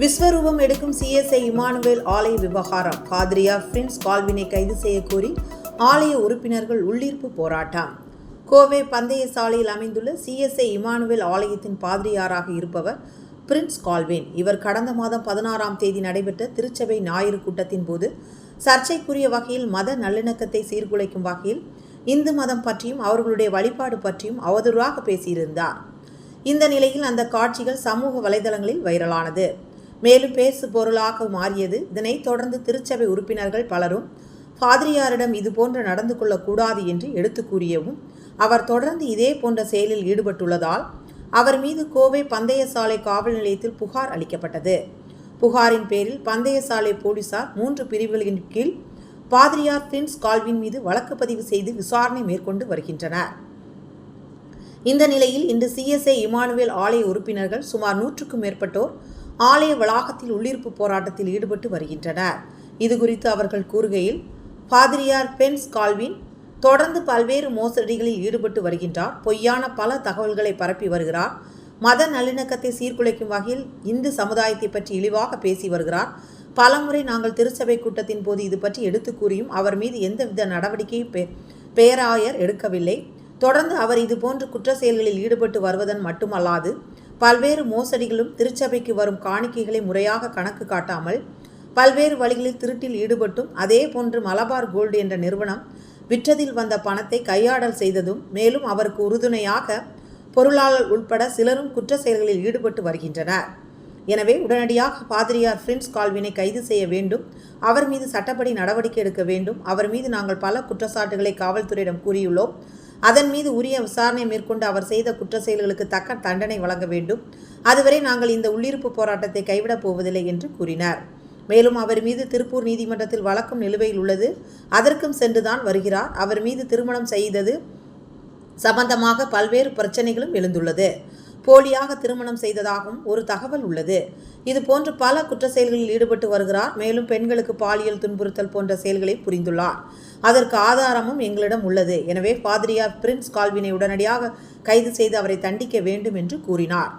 விஸ்வரூபம் எடுக்கும் CSI Emmanuel ஆலய விவகாரம். பாதிரியார் பிரின்ஸ் கால்வினை கைது செய்ய கோரி ஆலய உறுப்பினர்கள் உள்ளீர்ப்பு போராட்டம். கோவை பந்தய சாலையில் அமைந்துள்ள சிஎஸ்ஐ இமானுவேல் ஆலயத்தின் பாதிரியாராக இருப்பவர் பிரின்ஸ் கால்வின். இவர் கடந்த மாதம் 16ஆம் தேதி நடைபெற்ற திருச்சபை ஞாயிறு கூட்டத்தின் போது சர்ச்சைக்குரிய வகையில் மத நல்லிணக்கத்தை சீர்குலைக்கும் வகையில் இந்து மதம் பற்றியும் அவர்களுடைய வழிபாடு பற்றியும் அவதூறாக பேசியிருந்தார். இந்த நிலையில் அந்த காட்சிகள் சமூக வலைதளங்களில் வைரலானது. மேலும் பேசு பொருளாக மாறியது. இதனைத் தொடர்ந்து திருச்சபை உறுப்பினர்கள் பலரும் பாதிரியாரிடம் இதுபோன்று நடந்து கொள்ளக்கூடாது என்று எடுத்து கூறியவும் அவர் தொடர்ந்து இதே போன்ற செயலில் ஈடுபட்டுள்ளதால் அவர் மீது கோவை பந்தய சாலை காவல் நிலையத்தில் புகார் அளிக்கப்பட்டது. புகாரின் பேரில் பந்தய சாலை போலீசார் 3 பிரிவுகளின் கீழ் பாதிரியார் பிரின்ஸ் கால்வின் மீது வழக்கு பதிவு செய்து விசாரணை மேற்கொண்டு வருகின்றனர். இந்த நிலையில் இன்று சிஎஸ்ஐ இமானுவேல் ஆலய உறுப்பினர்கள் சுமார் 100க்கும் மேற்பட்டோர் ஆலய வளாகத்தில் உள்ளீர்ப்பு போராட்டத்தில் ஈடுபட்டு வருகின்றனர். இதுகுறித்து அவர்கள் கூறுகையில், பாதிரியார் பிரின்ஸ் கால்வின் தொடர்ந்து பல்வேறு மோசடிகளில் ஈடுபட்டு வருகின்றார். பொய்யான பல தகவல்களை பரப்பி வருகிறார். மத நல்லிணக்கத்தை சீர்குலைக்கும் வகையில் இந்து சமுதாயத்தை பற்றி இழிவாக பேசி வருகிறார். பலமுறை நாங்கள் திருச்சபை கூட்டத்தின் போது இது பற்றி எடுத்து கூறியும் அவர் மீது எந்தவித நடவடிக்கையும் பேராயர் எடுக்கவில்லை. தொடர்ந்து அவர் இதுபோன்று குற்ற செயல்களில் ஈடுபட்டு வருவதன் மட்டுமல்லாது பல்வேறு மோசடிகளும் திருச்சபைக்கு வரும் காணிக்கைகளை முறையாக கணக்கு காட்டாமல் பல்வேறு வழிகளில் திருட்டில் ஈடுபட்டும் அதே போன்று மலபார் கோல்டு என்ற நிறுவனம் விற்றதில் வந்த பணத்தை கையாடல் செய்ததும் மேலும் அவருக்கு உறுதுணையாக பொருளாளர் உட்பட சிலரும் குற்ற செயல்களில் ஈடுபட்டு வருகின்றனர். எனவே உடனடியாக பாதிரியார் பிரின்ஸ் கால்வினை கைது செய்ய வேண்டும். அவர் மீது சட்டப்படி நடவடிக்கை எடுக்க வேண்டும். அவர் மீது நாங்கள் பல குற்றச்சாட்டுகளை காவல்துறையிடம் கூறியுள்ளோம். அதன் மீது உரிய விசாரணை மேற்கொண்டு அவர் செய்த குற்ற செயல்களுக்கு தக்க தண்டனை வழங்க வேண்டும். அதுவரை நாங்கள் இந்த உள்ளிருப்பு போராட்டத்தை கைவிடப் போவதில்லை என்று கூறினார். மேலும் அவர் மீது திருப்பூர் நீதிமன்றத்தில் வழக்கும் நிலுவையில் உள்ளது. அதற்கும் சென்றுதான் வருகிறார். அவர் மீது திருமணம் செய்தது சம்பந்தமாக பல்வேறு பிரச்சனைகளும் எழுந்துள்ளது. போலியாக திருமணம் செய்ததாகவும் ஒரு தகவல் உள்ளது. இது போன்று பல குற்ற செயல்களில் ஈடுபட்டு வருகிறார். மேலும் பெண்களுக்கு பாலியல் துன்புறுத்தல் போன்ற செயல்களை புரிந்துள்ளார். அதற்கு ஆதாரமும் எங்களிடம் உள்ளது. எனவே பாதிரியார் பிரின்ஸ் கால்வினை உடனடியாக கைது செய்து அவரை தண்டிக்க வேண்டும் என்று கூறினார்.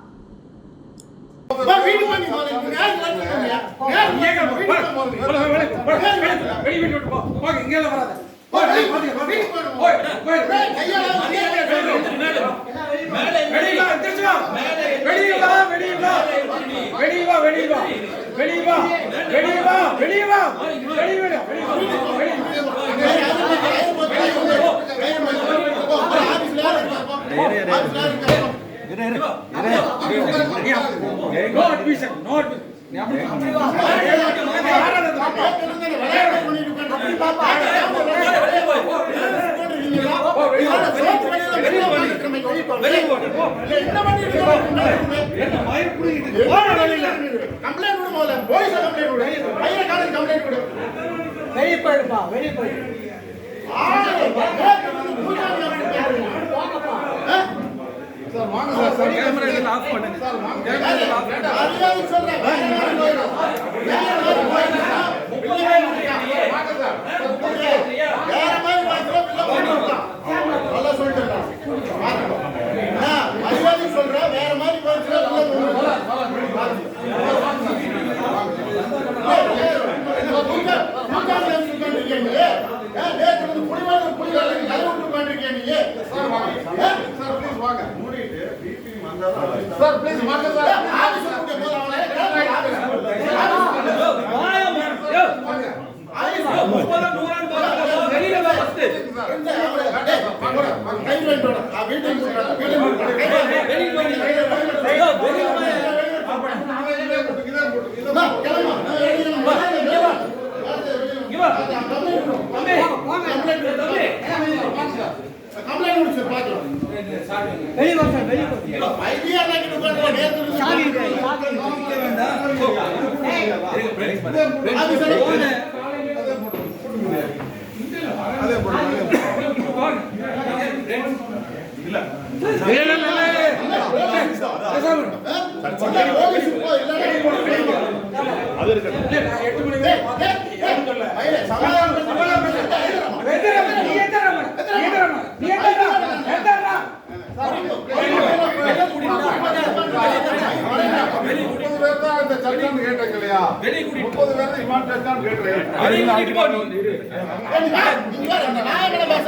பேர் தான் இந்த சர்ச்சான்னு கேட்டீங்க இல்லையா? 30 பேர் தான் இமான் சர்ச்சான்னு கேட்டீங்க.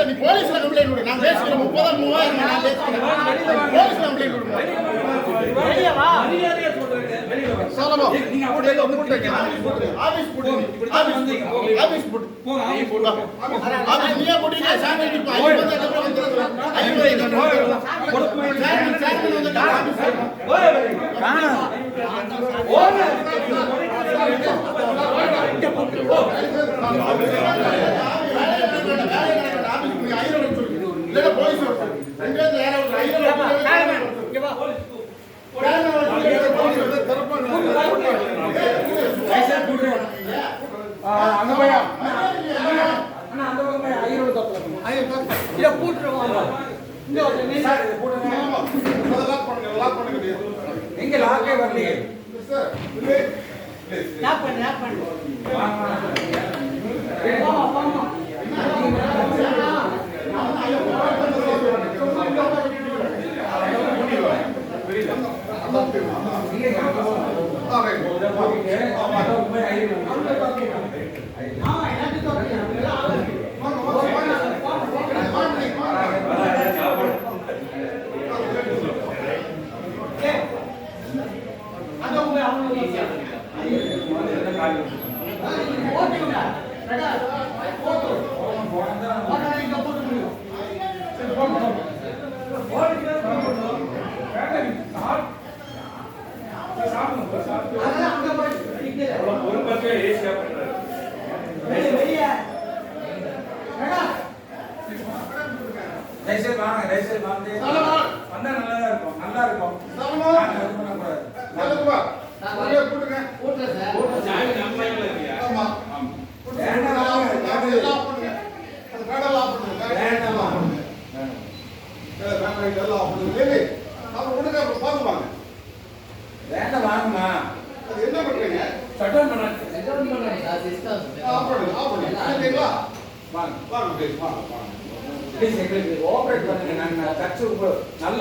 நீ போலீஸ்ல கம்ப்ளைண்ட் கொடு. நான் பேசுறேன் 30,000 நான் பேசுறேன். போலீஸ்ல கம்ப்ளைண்ட் கொடு. வெளிய வா. சொல்லணும். நீங்க அப்படியே கூட்டங்க. ஆபீஸ் போடு. ஆபீஸ் போடு. போங்க ஆபீஸ் போடு. ஆபீஸ் நீயே போடுங்க. சாமி நீ 50 வந்து அப்புறம் வந்துரு. 50 போடு. சாமி வந்து ஆபீஸ் ஓய் காணா. ஓடு. எங்க லாக்கே வரலையே சார் லாக் பண்ணு நல்ல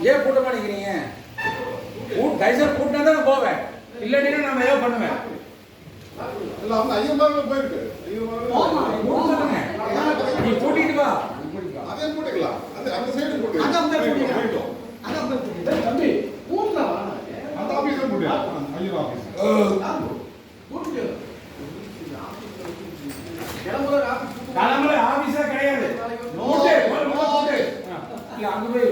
ஏன் கூட்ட மாட்டேங்கிறீங்க? கைசர் கூட்டினா தான் போவேன், இல்லைன்னா நம்ம ஏதோ பண்ணுவேன். போயிருக்கு நீ கூட்டிட்டு வா, அதே கூட்டிக்கலாம். அந்த சைடு கூட்டு தம்பி அந்த ஆபீஸ் கூட்டு ஐயோ ஆபீஸ் ஆபீஸா கிடையாது. அங்க போய்